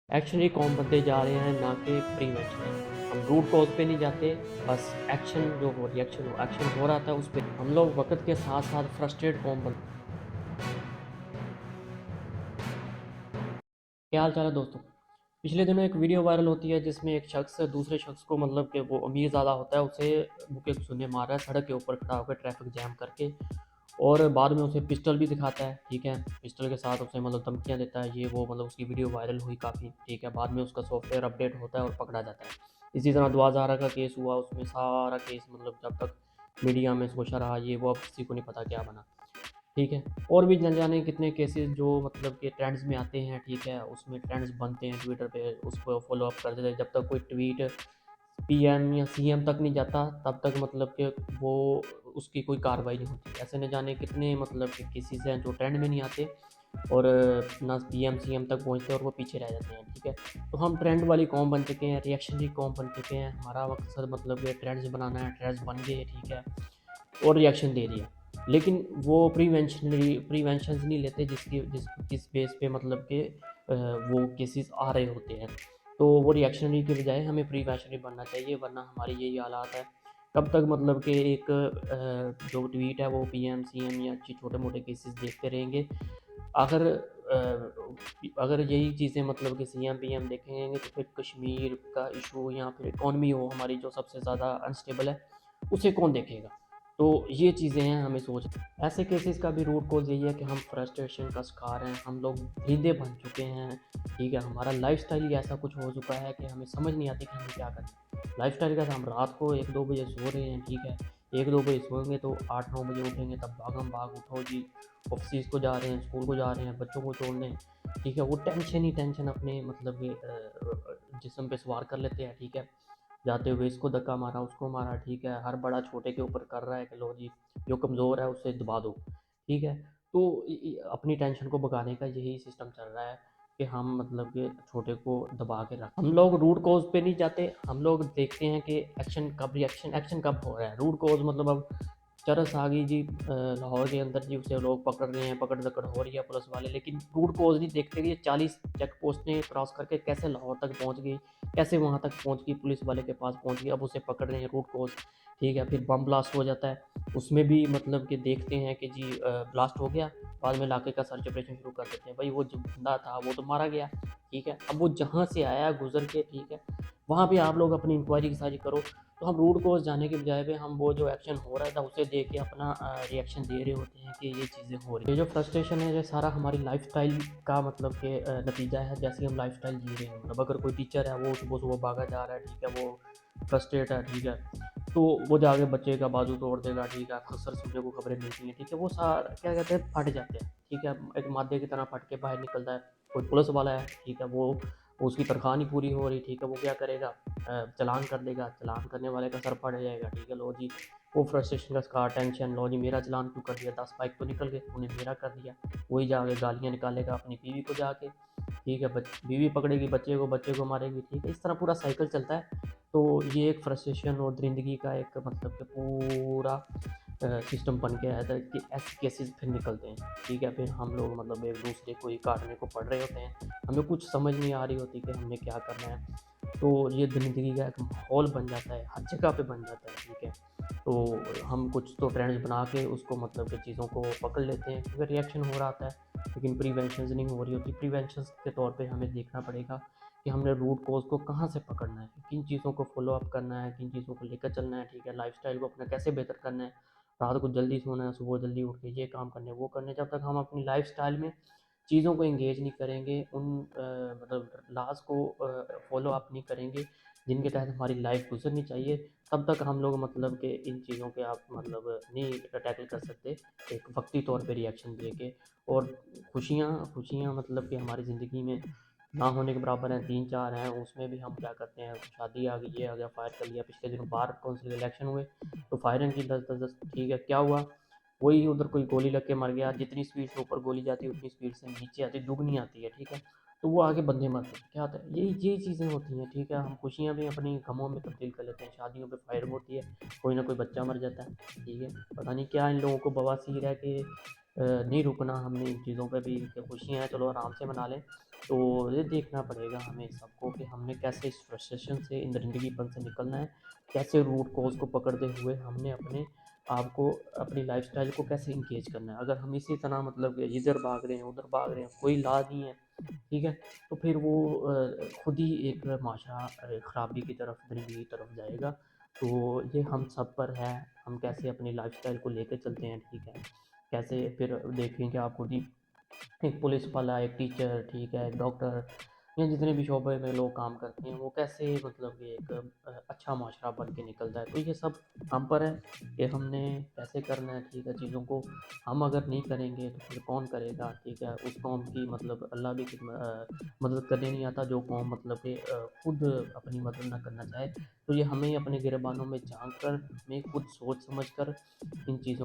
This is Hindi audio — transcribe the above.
एक्शन कॉम बनते जा रहे हैं ना कि प्रीवेंशन। हम रूट कॉज पे नहीं जाते, बस एक्शन जो हो एक्शन हो रहा था उस पर हम लोग वक्त के साथ साथ फ्रस्ट्रेट कॉम बन। क्या हाल चाल है दोस्तों। पिछले दिनों एक वीडियो वायरल होती है जिसमें एक शख्स दूसरे शख्स को मतलब कि वो अमीर ज़्यादा होता है उसे मुक्के घुसूने मार रहा है सड़क के ऊपर खड़ा होकर ट्रैफिक जैम करके। और बाद में उसे पिस्टल भी दिखाता है, ठीक है, पिस्टल के साथ उसे मतलब धमकियाँ देता है, ये वो मतलब उसकी वीडियो वायरल हुई काफ़ी, ठीक है। बाद में उसका सॉफ्टवेयर अपडेट होता है और पकड़ा जाता है। इसी तरह 2011 का केस हुआ, उसमें सारा केस मतलब जब तक मीडिया में सोचा रहा ये वो, अब किसी को नहीं पता क्या बना, ठीक है। और भी न जाने कितने केसेस जो मतलब कि ट्रेंड्स में आते हैं, ठीक है, उसमें ट्रेंड्स बनते हैं ट्विटर पे, उसको फॉलो अप करते थे। जब तक कोई ट्वीट पीएम या सीएम तक नहीं जाता तब तक मतलब कि वो उसकी कोई कार्रवाई नहीं होती। ऐसे न जाने कितने मतलब कि केसेस हैं जो ट्रेंड में नहीं आते और ना पीएम सीएम तक पहुंचते और वो पीछे रह जाते हैं, ठीक है। तो हम ट्रेंड वाली कौम बन चुके हैं, रिएक्शनरी कौम बन चुके हैं। हमारा मकसद मतलब ये ट्रेंड्स बनाना है, ट्रेंड्स बन गए, ठीक है, और रिएक्शन दे दिया। लेकिन वो प्रीवेंशन नहीं लेते जिस बेस पे मतलब कि वो केसेस आ रहे होते हैं। तो वो रिएक्शनरी के बजाय हमें प्रीवेंशनरी बनना चाहिए, वरना हमारी यही हालात है। कब तक मतलब कि एक जो ट्वीट है वो पीएम सीएम या छोटे मोटे केसेस देखते रहेंगे। अगर अगर यही चीज़ें मतलब कि सीएम पीएम देखेंगे तो फिर कश्मीर का इशू या फिर इकॉनमी हो हमारी जो सबसे ज़्यादा अनस्टेबल है, उसे कौन देखेगा। तो ये चीज़ें हैं हमें सोच। ऐसे केसेस का भी रूट कॉज यही है कि हम फ्रस्ट्रेशन का शिकार हैं, हम लोग धीरे बन चुके हैं, ठीक है। हमारा लाइफस्टाइल ही ऐसा कुछ हो चुका है कि हमें समझ नहीं आती कि हमें क्या करना है। लाइफस्टाइल का हम रात को 1-2 बजे सो रहे हैं, ठीक है, 1-2 बजे सोएंगे तो 8-9 बजे उठेंगे, तब भागम भाग उठो जी, ऑफिस को जा रहे हैं, स्कूल को जा रहे हैं, बच्चों को छोड़ने, ठीक है। वो टेंशन ही टेंशन अपने मतलब जिस्म पे सवार कर लेते हैं, ठीक है। जाते हुए इसको धक्का मारा, उसको मारा, ठीक है। हर बड़ा छोटे के ऊपर कर रहा है कि लो जी, जो कमज़ोर है उससे दबा दो, ठीक है। तो अपनी टेंशन को भगाने का यही सिस्टम चल रहा है कि हम मतलब कि छोटे को दबा के रख। हम लोग रूट कॉज पे नहीं जाते, हम लोग देखते हैं कि एक्शन कब हो रहा है। रूट कॉज मतलब अब चरस आ गई जी, लाहौर के अंदर जी उसे लोग पकड़ रहे हैं, पकड़ दकड़ हो रही है पुलिस वाले, लेकिन रूट कॉज नहीं देखते कि ये 40 चेक पोस्टें क्रॉस करके कैसे लाहौर तक पहुंच गई, कैसे वहां तक पहुंच गई, पुलिस वाले के पास पहुंच गई, अब उसे पकड़ रहे हैं, रूट कॉज, ठीक है। फिर बम ब्लास्ट हो जाता है, उसमें भी मतलब कि देखते हैं कि जी ब्लास्ट हो गया, बाद में इलाके का सर्च ऑपरेशन शुरू कर देते हैं। भाई वो जो बंदा था वो तो मारा गया, ठीक है, अब वो जहाँ से आया गुजर के, ठीक है, वहाँ पे आप लोग अपनी इंक्वायरी की सारी करो। तो हम रूट कॉज जाने के बजाय पे हम वो जो एक्शन हो रहा था उसे देख के अपना रिएक्शन दे रहे होते हैं कि ये चीज़ें हो रही हैं। ये जो फ्रस्ट्रेशन है ये सारा हमारी लाइफस्टाइल का मतलब कि नतीजा है। जैसे हम लाइफस्टाइल जी रहे हैं, मतलब अगर कोई टीचर है वो सुबह सुबह भागा जा रहा है, ठीक है, वो फ्रस्ट्रेट है, ठीक है, तो वो जाके बच्चे का बाजू तोड़ देगा, ठीक है। अक्सर सुनने को खबरें मिलती हैं, ठीक है, वो सारा क्या कहते हैं फट जाते हैं, ठीक है, एक मादे की तरह फट के बाहर निकलता है। कोई पुलिस वाला है, ठीक है, वो उसकी तनख्वाह नहीं पूरी हो रही, ठीक है, वो क्या करेगा, चलान कर देगा, चलान करने वाले का सर फट जाएगा, ठीक है। लो जी, वो फ्रस्ट्रेशन का शिकार, टेंशन, लो जी मेरा चलान क्यों कर दिया, 10 बाइक तो निकल गए, उन्हें मेरा कर दिया। वही जाके गालियाँ निकालेगा अपनी बीवी को जाके, ठीक है, बीवी पकड़ेगी बच्चे को मारेगी, ठीक है। इस तरह पूरा साइकिल चलता है। तो ये एक फ्रस्ट्रेशन और दरिंदगी का एक मतलब कि पूरा सिस्टम बन के आया था कि ऐसे केसेस फिर निकलते हैं, ठीक है। फिर हम लोग मतलब एक दूसरे को ही काटने को पड़ रहे होते हैं, हमें कुछ समझ नहीं आ रही होती कि हमने क्या करना है। तो ये दरिंदगी का एक माहौल बन जाता है, हर जगह पे बन जाता है, ठीक है। तो हम कुछ तो ट्रेंड्स बना के उसको मतलब कि चीज़ों को पकड़ लेते हैं क्योंकि रिएक्शन हो रहा था, लेकिन प्रिवेंशन नहीं हो रही होती। प्रिवेंशन के तौर पे हमें देखना पड़ेगा कि हमने रूट कॉज को कहाँ से पकड़ना है, किन चीज़ों को फॉलो अप करना है, किन चीज़ों को लेकर चलना है, ठीक है। लाइफस्टाइल को अपना कैसे बेहतर करना है, रात को जल्दी सोना है, सुबह जल्दी उठ के ये काम करने वो करने। जब तक हम अपनी लाइफस्टाइल में चीज़ों को एंगेज नहीं करेंगे, उन मतलब लॉज़ को फॉलो अप नहीं करेंगे जिनके तहत हमारी लाइफ गुजरनी चाहिए, तब तक हम लोग मतलब कि इन चीज़ों के आप मतलब नहीं टैकल कर सकते एक वक्ती तौर पे रिएक्शन दे के। और खुशियाँ मतलब कि हमारी ज़िंदगी में ना होने के बराबर हैं, 3-4 हैं, उसमें भी हम क्या करते हैं, शादी आ गई, ये आ गया, फायर कर लिया। पिछले दिनों बार कौंसिल इलेक्शन हुए तो फायरिंग की 10-10, ठीक है, क्या हुआ, वही उधर कोई गोली लग के मर गया। जितनी स्पीड से ऊपर गोली जाती है उतनी स्पीड से नीचे आती, दुगनी आती है, ठीक है। तो वो आगे बंदे मरते हैं, क्या होता है, यही चीज़ें होती हैं, ठीक है। हम खुशियाँ भी अपनी गमों में तब्दील कर लेते हैं, शादियों पे फायरिंग होती है, कोई ना कोई बच्चा मर जाता है, ठीक है। पता नहीं क्या इन लोगों को बवासीर है कि नहीं रुकना हमने इन चीज़ों पे भी, कि खुशियाँ हैं चलो आराम से मना लें, तो ये देखना पड़ेगा हमें सबको कि हमने कैसे इस फ्रस्ट्रेशन से, इन रंडीपन से निकलना है, कैसे रूट कॉज़ को पकड़ते हुए हमने अपने आप को, अपनी लाइफ़स्टाइल को कैसे एंगेज करना है। अगर हम इसी तरह मतलब कि इधर भाग रहे हैं, उधर भाग रहे हैं, कोई इलाज नहीं है, ठीक है? तो फिर वो खुद ही एक माशरा ख़राबी की तरफ, दरिंदगी की तरफ जाएगा। तो ये हम सब पर है, हम कैसे अपनी लाइफ़स्टाइल को लेके चलते हैं, ठीक है? कैसे फिर देखेंगे आप खुद ही, एक पुलिस वाला, एक टीचर, ठीक है, एक डॉक्टर, या जितने भी शोबे में लोग काम करते हैं, वो कैसे मतलब कि एक अच्छा माशरा बन के निकलता है। तो ये सब हम पर है कि हमने कैसे करना है, ठीक है, चीज़ों को। हम अगर नहीं करेंगे तो फिर कौन करेगा, ठीक है? उस कौम की मतलब अल्लाह भी मदद करने नहीं आता, जो कौम मतलब कि खुद अपनी मदद ना करना चाहे। तो ये हमें अपने गिरबानों में झाँक कर, हमें खुद सोच समझ कर इन चीज़ों